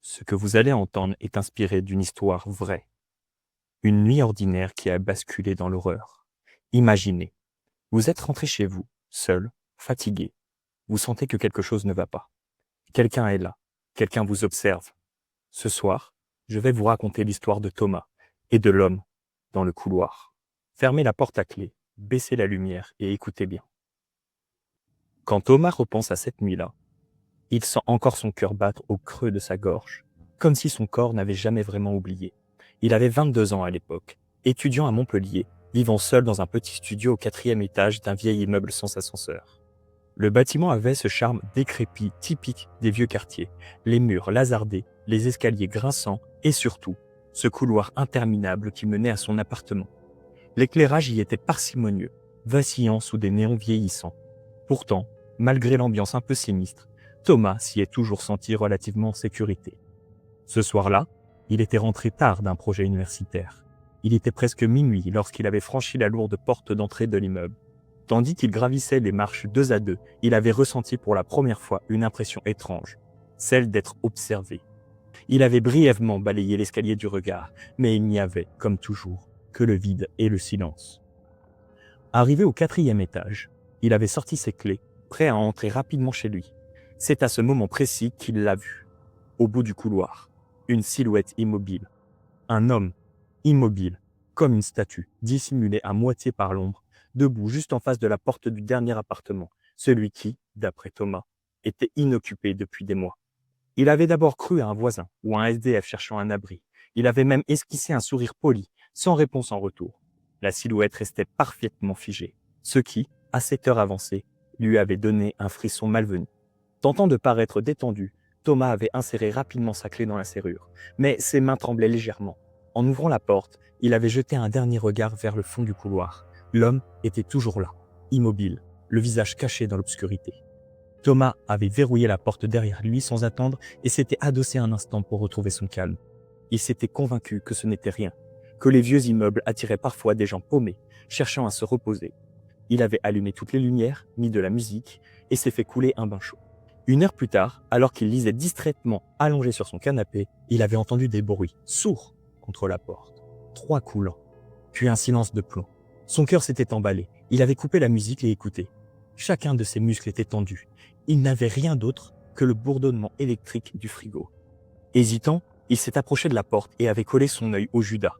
Ce que vous allez entendre est inspiré d'une histoire vraie. Une nuit ordinaire qui a basculé dans l'horreur. Imaginez, vous êtes rentré chez vous, seul, fatigué. Vous sentez que quelque chose ne va pas. Quelqu'un est là. Quelqu'un vous observe. Ce soir, je vais vous raconter l'histoire de Thomas et de l'homme dans le couloir. Fermez la porte à clé, baissez la lumière et écoutez bien. Quand Thomas repense à cette nuit-là, il sent encore son cœur battre au creux de sa gorge, comme si son corps n'avait jamais vraiment oublié. Il avait 22 ans à l'époque, étudiant à Montpellier, vivant seul dans un petit studio au 4e étage d'un vieil immeuble sans ascenseur. Le bâtiment avait ce charme décrépit typique des vieux quartiers, les murs hasardés, les escaliers grinçants et surtout, ce couloir interminable qui menait à son appartement. L'éclairage y était parcimonieux, vacillant sous des néons vieillissants. Pourtant, malgré l'ambiance un peu sinistre, Thomas s'y est toujours senti relativement en sécurité. Ce soir-là, il était rentré tard d'un projet universitaire. Il était presque minuit lorsqu'il avait franchi la lourde porte d'entrée de l'immeuble. Tandis qu'il gravissait les marches deux à deux, il avait ressenti pour la première fois une impression étrange, celle d'être observé. Il avait brièvement balayé l'escalier du regard, mais il n'y avait, comme toujours, que le vide et le silence. Arrivé au 4e étage, il avait sorti ses clés, prêt à entrer rapidement chez lui. C'est à ce moment précis qu'il l'a vu. Au bout du couloir, une silhouette immobile. Un homme, immobile, comme une statue, dissimulée à moitié par l'ombre, debout juste en face de la porte du dernier appartement, celui qui, d'après Thomas, était inoccupé depuis des mois. Il avait d'abord cru à un voisin ou à un SDF cherchant un abri. Il avait même esquissé un sourire poli, sans réponse en retour. La silhouette restait parfaitement figée, ce qui, à cette heure avancée, lui avait donné un frisson malvenu. Tentant de paraître détendu, Thomas avait inséré rapidement sa clé dans la serrure, mais ses mains tremblaient légèrement. En ouvrant la porte, il avait jeté un dernier regard vers le fond du couloir. L'homme était toujours là, immobile, le visage caché dans l'obscurité. Thomas avait verrouillé la porte derrière lui sans attendre et s'était adossé un instant pour retrouver son calme. Il s'était convaincu que ce n'était rien, que les vieux immeubles attiraient parfois des gens paumés, cherchant à se reposer. Il avait allumé toutes les lumières, mis de la musique et s'est fait couler un bain chaud. Une heure plus tard, alors qu'il lisait distraitement allongé sur son canapé, il avait entendu des bruits sourds contre la porte. 3 coups lents, puis un silence de plomb. Son cœur s'était emballé. Il avait coupé la musique et écouté. Chacun de ses muscles était tendu. Il n'avait rien d'autre que le bourdonnement électrique du frigo. Hésitant, il s'est approché de la porte et avait collé son œil au Judas.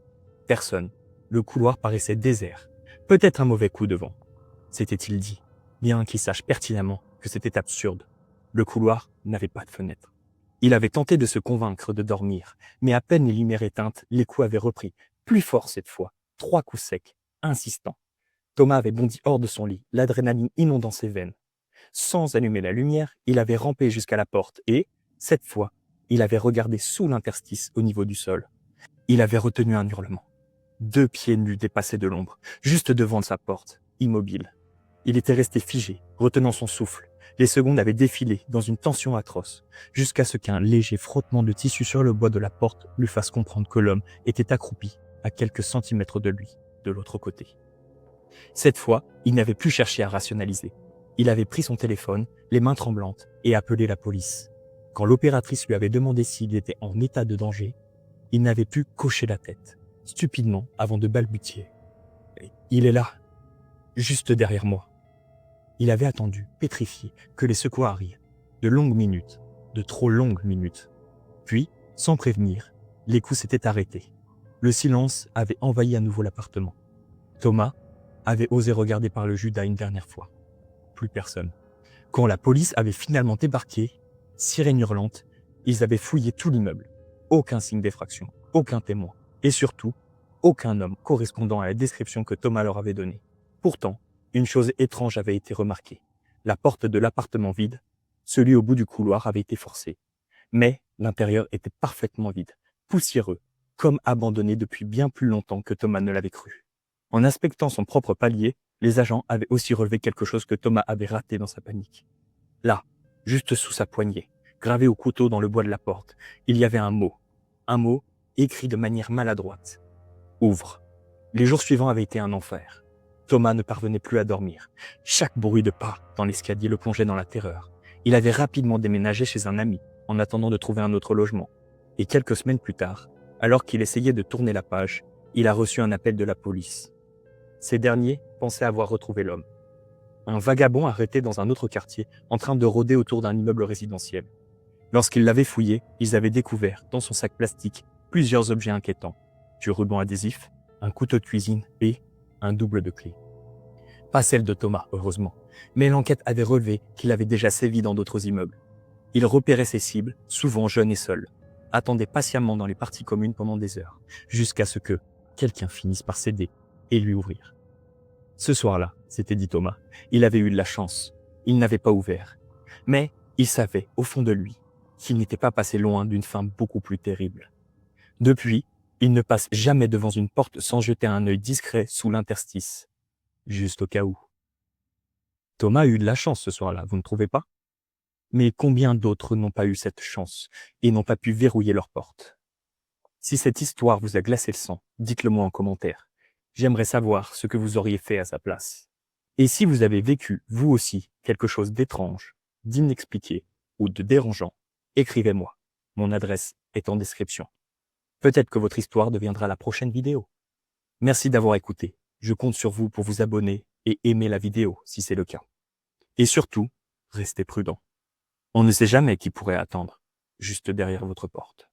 Personne. Le couloir paraissait désert. Peut-être un mauvais coup de vent. S'était-il dit, bien qu'il sache pertinemment que c'était absurde. Le couloir n'avait pas de fenêtre. Il avait tenté de se convaincre de dormir, mais à peine les lumières éteintes, les coups avaient repris, plus fort cette fois, 3 coups secs, insistants. Thomas avait bondi hors de son lit, l'adrénaline inondant ses veines. Sans allumer la lumière, il avait rampé jusqu'à la porte et, cette fois, il avait regardé sous l'interstice au niveau du sol. Il avait retenu un hurlement. 2 pieds nus dépassaient de l'ombre, juste devant sa porte, immobile. Il était resté figé, retenant son souffle. Les secondes avaient défilé dans une tension atroce, jusqu'à ce qu'un léger frottement de tissu sur le bois de la porte lui fasse comprendre que l'homme était accroupi à quelques centimètres de lui, de l'autre côté. Cette fois, il n'avait plus cherché à rationaliser. Il avait pris son téléphone, les mains tremblantes, et appelé la police. Quand l'opératrice lui avait demandé s'il était en état de danger, il n'avait pu qu'hocher la tête, stupidement, avant de balbutier. « Il est là, juste derrière moi. » Il avait attendu, pétrifié, que les secours arrivent. De longues minutes, de trop longues minutes. Puis, sans prévenir, les coups s'étaient arrêtés. Le silence avait envahi à nouveau l'appartement. Thomas avait osé regarder par le Judas une dernière fois. Plus personne. Quand la police avait finalement débarqué, sirène hurlante, ils avaient fouillé tout l'immeuble. Aucun signe d'effraction, aucun témoin, et surtout, aucun homme correspondant à la description que Thomas leur avait donnée. Pourtant, une chose étrange avait été remarquée. La porte de l'appartement vide, celui au bout du couloir avait été forcé. Mais l'intérieur était parfaitement vide, poussiéreux, comme abandonné depuis bien plus longtemps que Thomas ne l'avait cru. En inspectant son propre palier, les agents avaient aussi relevé quelque chose que Thomas avait raté dans sa panique. Là, juste sous sa poignée, gravé au couteau dans le bois de la porte, il y avait un mot écrit de manière maladroite. Ouvre. Les jours suivants avaient été un enfer. Thomas ne parvenait plus à dormir. Chaque bruit de pas dans l'escalier le plongeait dans la terreur. Il avait rapidement déménagé chez un ami, en attendant de trouver un autre logement. Et quelques semaines plus tard, alors qu'il essayait de tourner la page, il a reçu un appel de la police. Ces derniers pensaient avoir retrouvé l'homme. Un vagabond arrêté dans un autre quartier, en train de rôder autour d'un immeuble résidentiel. Lorsqu'ils l'avaient fouillé, ils avaient découvert, dans son sac plastique, plusieurs objets inquiétants. Du ruban adhésif, un couteau de cuisine et un double de clés. Pas celle de Thomas, heureusement, mais l'enquête avait relevé qu'il avait déjà sévi dans d'autres immeubles. Il repérait ses cibles, souvent jeunes et seuls, attendait patiemment dans les parties communes pendant des heures, jusqu'à ce que quelqu'un finisse par céder et lui ouvrir. Ce soir-là, s'était dit Thomas, il avait eu de la chance. Il n'avait pas ouvert. Mais il savait, au fond de lui, qu'il n'était pas passé loin d'une fin beaucoup plus terrible. Depuis, il ne passe jamais devant une porte sans jeter un œil discret sous l'interstice, juste au cas où. Thomas a eu de la chance ce soir-là, vous ne trouvez pas? Mais combien d'autres n'ont pas eu cette chance et n'ont pas pu verrouiller leur porte? Si cette histoire vous a glacé le sang, dites-le moi en commentaire. J'aimerais savoir ce que vous auriez fait à sa place. Et si vous avez vécu, vous aussi, quelque chose d'étrange, d'inexpliqué ou de dérangeant, écrivez-moi. Mon adresse est en description. Peut-être que votre histoire deviendra la prochaine vidéo. Merci d'avoir écouté. Je compte sur vous pour vous abonner et aimer la vidéo si c'est le cas. Et surtout, restez prudent. On ne sait jamais qui pourrait attendre juste derrière votre porte.